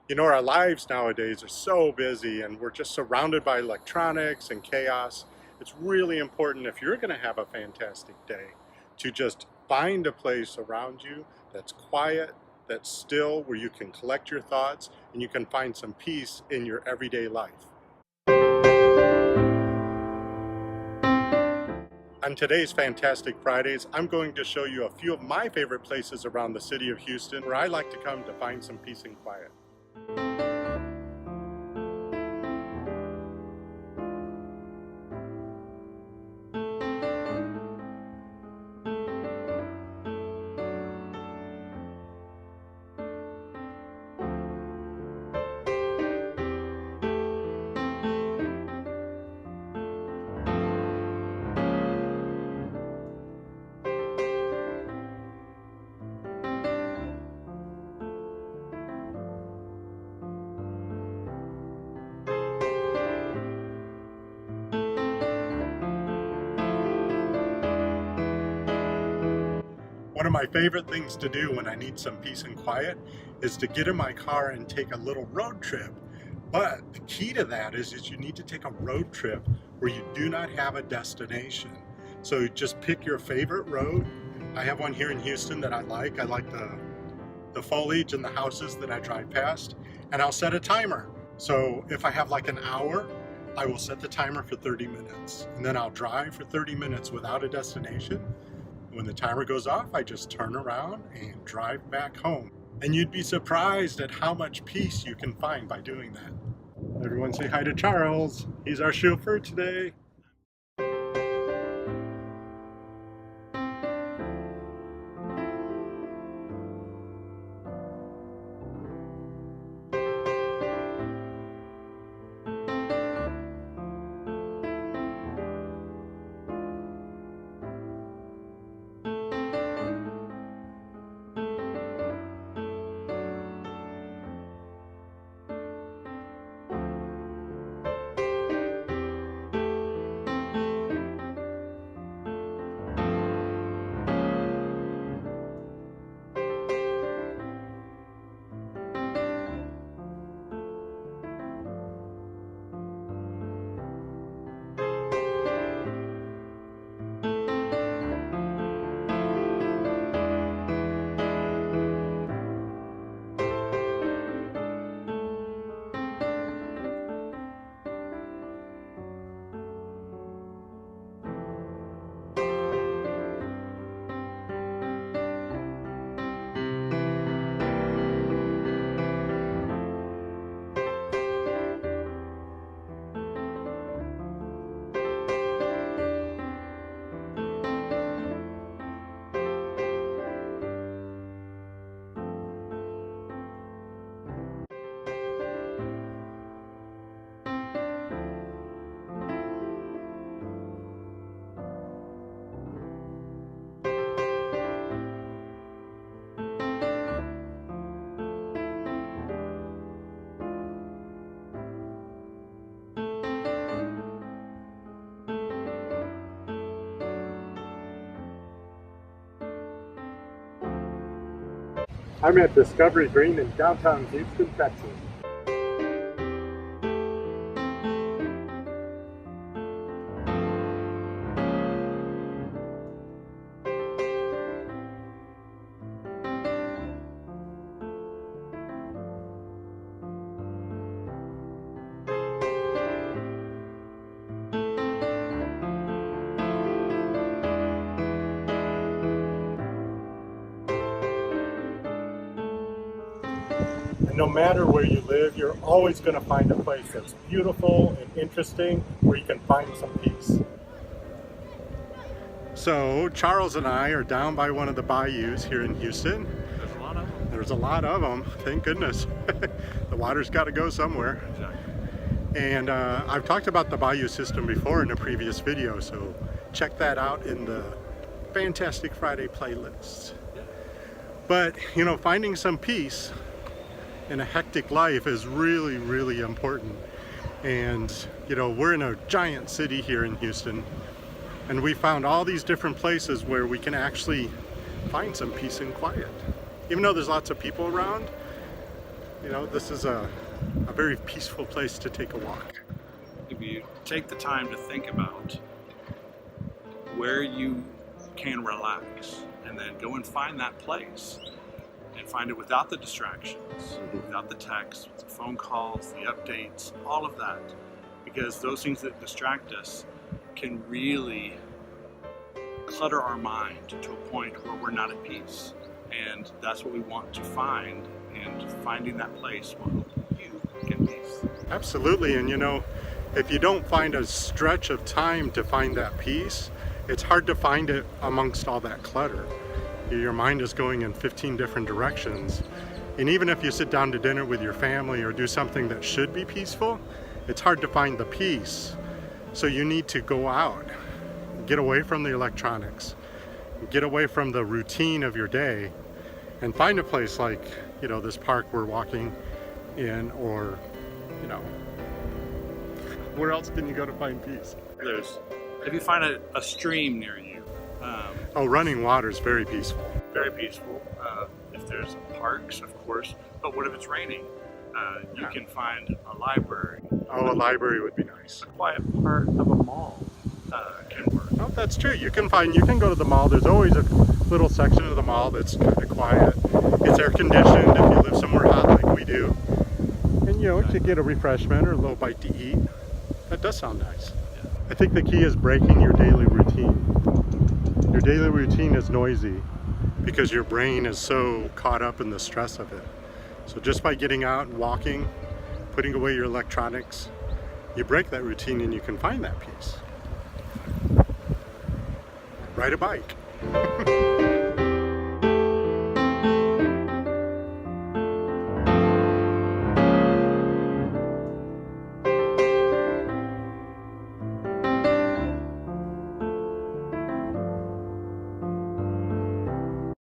You know, our lives nowadays are so busy and we're just surrounded by electronics and chaos. It's really important, if you're going to have a fantastic day, to just find a place around you that's quiet, that's still, where you can collect your thoughts and you can find some peace in your everyday life. On today's Fantastic Fridays, I'm going to show you a few of my favorite places around the city of Houston where I like to come to find some peace and quiet. One of my favorite things to do when I need some peace and quiet is to get in my car and take a little road trip. But the key to that is you need to take a road trip where you do not have a destination. So just pick your favorite road. I have one here in Houston that I like. I like the foliage and the houses that I drive past, and I'll set a timer. So if I have like an hour, I will set the timer for 30 minutes, and then I'll drive for 30 minutes without a destination. When the timer goes off, I just turn around and drive back home. And you'd be surprised at how much peace you can find by doing that. Everyone say hi to Charles. He's our chauffeur today. I'm at Discovery Green in downtown Houston, Texas. And no matter where you live, you're always going to find a place that's beautiful and interesting where you can find some peace. So Charles and I are down by one of the bayous here in Houston. There's a lot of them. There's a lot of them, thank goodness. The water's got to go somewhere. Exactly. And I've talked about the bayou system before in a previous video, so check that out in the Fantastic Friday playlist. But, you know, finding some peace in a hectic life is really, really important. And, you know, we're in a giant city here in Houston, and we found all these different places where we can actually find some peace and quiet. Even though there's lots of people around, You know, this is a very peaceful place to take a walk. If you take the time to think about where you can relax and then go and find that place and find it without the distractions, without the texts, the phone calls, the updates, all of that, because those things that distract us can really clutter our mind to a point where we're not at peace. And that's what we want to find, and finding that place will help you get peace. Absolutely, and you know, if you don't find a stretch of time to find that peace, it's hard to find it amongst all that clutter. Your mind is going in 15 different directions, and even if you sit down to dinner with your family or do something that should be peaceful, it's hard to find the peace. So you need to go out, get away from the electronics, get away from the routine of your day, and find a place like, you know, this park we're walking in, or, you know, where else can you go to find peace? If you find a stream near you, oh, running water is very peaceful. Very peaceful. If there's parks, of course, but what if it's raining? You can find a library. Oh, a library would be nice. A quiet part of a mall can work. Oh, that's true. You can go to the mall. There's always a little section of the mall that's kind of quiet. It's air conditioned if you live somewhere hot like we do. And you know, to get a refreshment or a little bite to eat. That does sound nice. Yeah. I think the key is breaking your daily routine. Your daily routine is noisy because your brain is so caught up in the stress of it. So just by getting out and walking, putting away your electronics, you break that routine and you can find that peace. Ride a bike.